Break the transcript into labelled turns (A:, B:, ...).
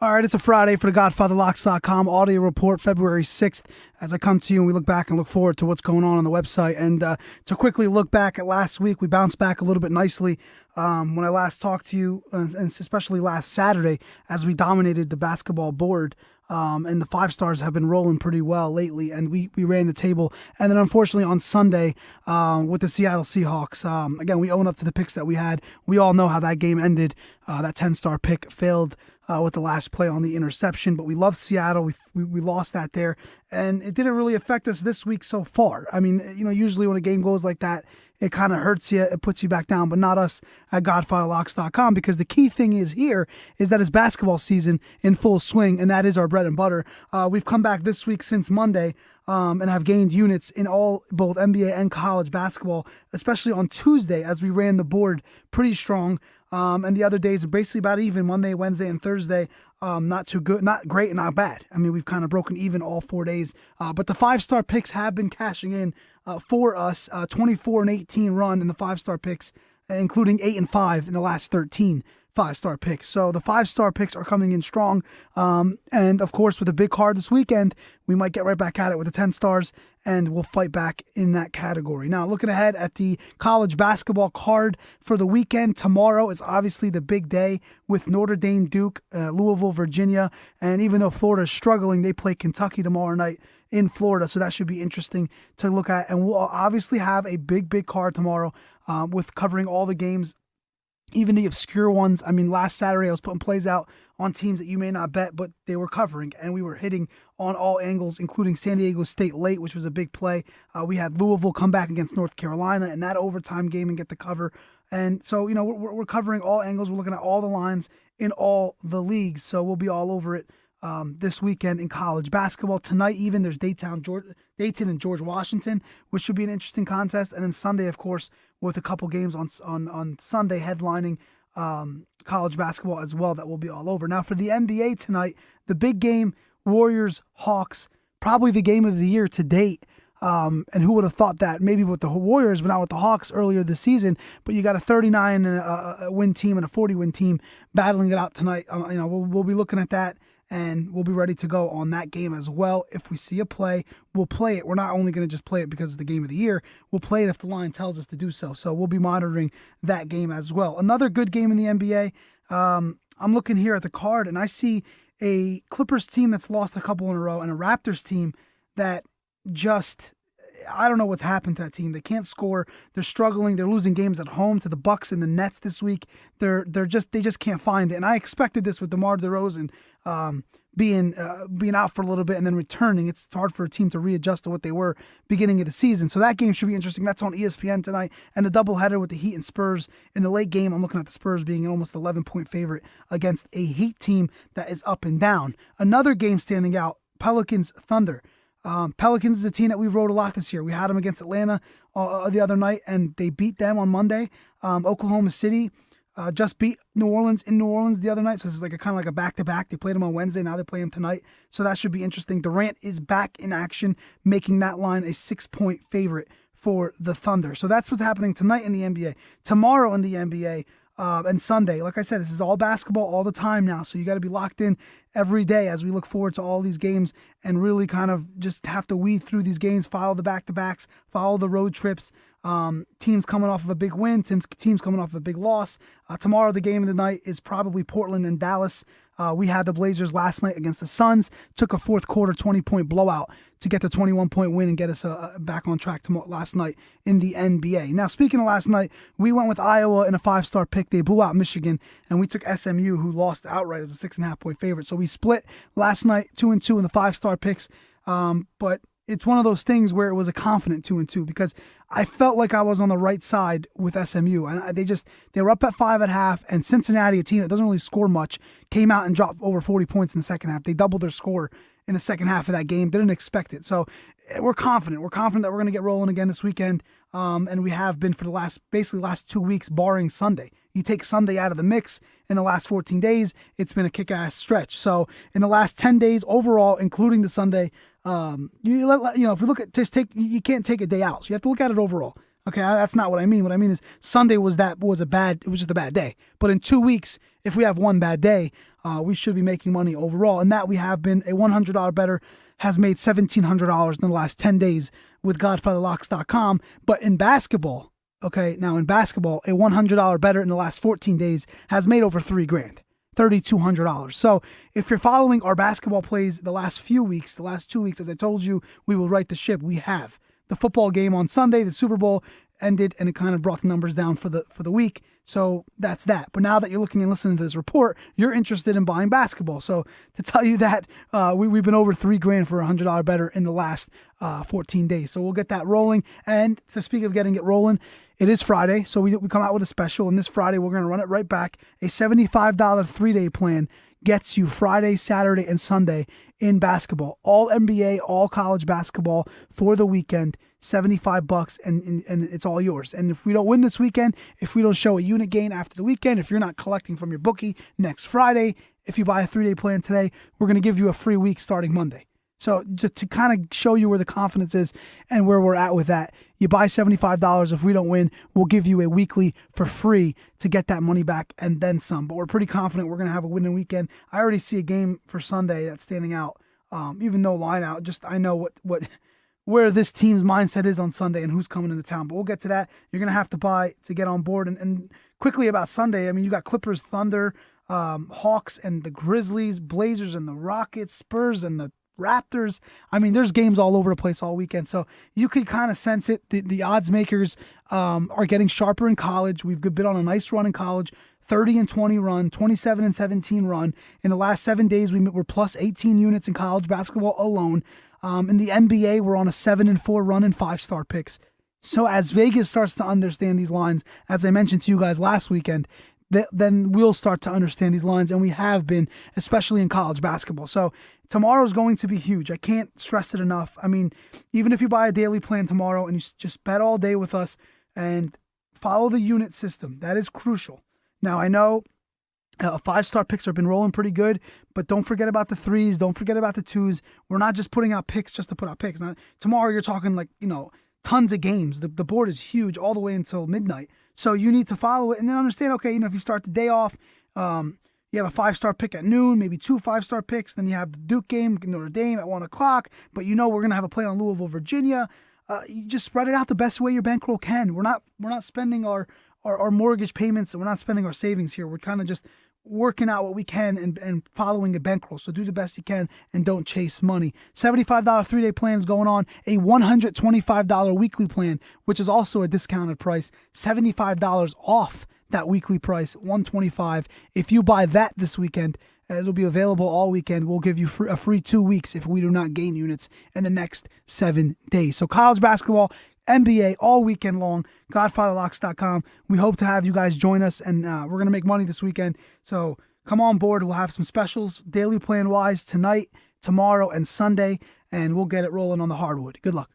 A: All right, it's a Friday for the GodfatherLocks.com audio report, February 6th, as I come to you and we look back and look forward to what's going on the website. And to quickly look back at last week, we bounced back a little bit nicely when I last talked to you, and especially last Saturday, as we dominated the basketball board. And the 5 stars have been rolling pretty well lately, and we ran the table. And then unfortunately on Sunday with the Seattle Seahawks, again, we own up to the picks that we had. We all know how that game ended. That 10-star pick failed with the last play on the interception, but we love Seattle. We lost that there, and it didn't really affect us this week so far. I mean, usually when a game goes like that, it kind of hurts you, it puts you back down, but not us at GodfatherLocks.com, because the key thing is that it's basketball season in full swing, and that is our bread and butter. We've come back this week since Monday and have gained units in both NBA and college basketball, especially on Tuesday as we ran the board pretty strong. And the other days are basically about even, Monday, Wednesday, and Thursday. Not too good, not great, and not bad. I mean, we've kind of broken even all 4 days. But the 5-star picks have been cashing in for us. 24-18 run in the 5-star picks, including 8-5 in the last 13 5-star picks. So the 5-star picks are coming in strong. And of course, with a big card this weekend, we might get right back at it with the 10 stars, and we'll fight back in that category. Now, looking ahead at the college basketball card for the weekend, tomorrow is obviously the big day with Notre Dame, Duke, Louisville, Virginia. And even though Florida is struggling, they play Kentucky tomorrow night in Florida. So that should be interesting to look at. And we'll obviously have a big card tomorrow with covering all the games, even the obscure ones. I mean, last Saturday I was putting plays out on teams that you may not bet, but they were covering, and we were hitting on all angles, including San Diego State late, which was a big play. We had Louisville come back against North Carolina in that overtime game and get the cover. And so, we're covering all angles. We're looking at all the lines in all the leagues. So we'll be all over it this weekend in college basketball. Tonight, even, there's Dayton and George Washington, which should be an interesting contest. And then Sunday, of course, with a couple games on Sunday headlining college basketball as well, that will be all over. Now, for the NBA tonight, the big game, Warriors-Hawks, probably the game of the year to date. And who would have thought that? Maybe with the Warriors, but not with the Hawks earlier this season. But you got a 39-win team and a 40-win team battling it out tonight. We'll be looking at that, and we'll be ready to go on that game as well. If we see a play, we'll play it. We're not only going to just play it because it's the game of the year. We'll play it if the line tells us to do so. So we'll be monitoring that game as well. Another good game in the NBA. I'm looking here at the card, and I see a Clippers team that's lost a couple in a row and a Raptors team that I don't know what's happened to that team. They can't score. They're struggling. They're losing games at home to the Bucks and the Nets this week. They just can't find it. And I expected this with DeMar DeRozan being out for a little bit and then returning. It's hard for a team to readjust to what they were beginning of the season. So that game should be interesting. That's on ESPN tonight. And the doubleheader with the Heat and Spurs in the late game. I'm looking at the Spurs being an almost 11-point favorite against a Heat team that is up and down. Another game standing out, Pelicans Thunder. Pelicans is a team that we rode a lot this year. We had them against Atlanta the other night, and they beat them on Monday. Oklahoma City just beat New Orleans in New Orleans the other night, so this is kind of like a back-to-back. They played them on Wednesday, now they play them tonight, so that should be interesting. Durant is back in action, making that line a 6-point favorite for the Thunder. So that's what's happening tonight in the NBA. Tomorrow in the NBA, and Sunday, like I said, this is all basketball all the time now, so you got to be locked in every day as we look forward to all these games and really kind of just have to weed through these games, follow the back-to-backs, follow the road trips, teams coming off of a big win, teams coming off of a big loss. Tomorrow, the game of the night is probably Portland and Dallas. We had the Blazers last night against the Suns, took a fourth quarter 20-point blowout to get the 21-point win and get us back on track last night in the NBA. Now, speaking of last night, we went with Iowa in a 5-star pick. They blew out Michigan, and we took SMU, who lost outright as a 6.5-point favorite. So we split last night 2-2 in the 5-star picks, but it's one of those things where it was a confident 2-2 because I felt like I was on the right side with SMU. And they were up at 5 at half, and Cincinnati, a team that doesn't really score much, came out and dropped over 40 points in the second half. They doubled their score in the second half of that game. Didn't expect it. So we're confident. We're confident that we're going to get rolling again this weekend. And we have been for the last 2 weeks, barring Sunday. You take Sunday out of the mix in the last 14 days, it's been a kick-ass stretch. So in the last 10 days overall, including the Sunday, if you look at you can't take a day out. So you have to look at it overall. Okay, that's not what I mean. What I mean is Sunday was just a bad day. But in 2 weeks, if we have one bad day, we should be making money overall. And that we have been a $100 bettor has made $1,700 in the last 10 days with GodfatherLocks.com. But in basketball, okay, now in basketball, a $100 bettor in the last 14 days has made over $3,000. $3,200. So if you're following our basketball plays the last 2 weeks, as I told you, we will right the ship. We have the football game on Sunday, the Super Bowl ended, and it kind of brought the numbers down for the week. So that's that. But now that you're looking and listening to this report, you're interested in buying basketball. So to tell you that we've been over $3,000 for a $100 bettor in the last 14 days. So we'll get that rolling. And to speak of getting it rolling, it is Friday. So we come out with a special. And this Friday, we're going to run it right back. A $75 3-day plan gets you Friday, Saturday, and Sunday in basketball. All NBA, all college basketball for the weekend. $75 and it's all yours. And if we don't win this weekend, if we don't show a unit gain after the weekend, if you're not collecting from your bookie next Friday, if you buy a 3-day plan today, we're going to give you a free week starting Monday. So just to kind of show you where the confidence is and where we're at with that, you buy $75. If we don't win, we'll give you a weekly for free to get that money back and then some. But we're pretty confident we're going to have a winning weekend. I already see a game for Sunday that's standing out, even though line out. Just I know where this team's mindset is on Sunday and who's coming into town. But we'll get to that. You're going to have to buy to get on board. And quickly about Sunday, I mean, you got Clippers, Thunder, Hawks, and the Grizzlies, Blazers, and the Rockets, Spurs, and the Raptors. I mean, there's games all over the place all weekend. So you could kind of sense it. The odds makers are getting sharper in college. We've been on a nice run in college. 30-20 run, 27-17 run. In the last 7 days, we're plus 18 units in college basketball alone. In the NBA, we're on a 7-4 run in 5-star picks. So as Vegas starts to understand these lines, as I mentioned to you guys last weekend, then we'll start to understand these lines, and we have been, especially in college basketball. So tomorrow's going to be huge. I can't stress it enough. I mean, even if you buy a daily plan tomorrow and you just bet all day with us and follow the unit system, that is crucial. Now, I know 5-star picks have been rolling pretty good, but don't forget about the 3s. Don't forget about the 2s. We're not just putting out picks just to put out picks. Now, tomorrow you're talking tons of games. The board is huge all the way until midnight. So you need to follow it and then understand, okay, if you start the day off, you have a 5-star pick at noon, maybe 2 5-star picks. Then you have the Duke game, Notre Dame at 1 o'clock. But we're going to have a play on Louisville, Virginia. You just spread it out the best way your bankroll can. We're not spending our mortgage payments, and we're not spending our savings here. We're kind of just working out what we can and following a bankroll. So do the best you can and don't chase money. $75 3-day plan is going on. A $125 weekly plan, which is also a discounted price. $75 off that weekly price, $125. If you buy that this weekend, it'll be available all weekend. We'll give you a free 2 weeks if we do not gain units in the next 7 days. So college basketball, NBA all weekend long, GodfatherLocks.com. We hope to have you guys join us, and we're going to make money this weekend. So come on board. We'll have some specials, daily plan-wise, tonight, tomorrow, and Sunday, and we'll get it rolling on the hardwood. Good luck.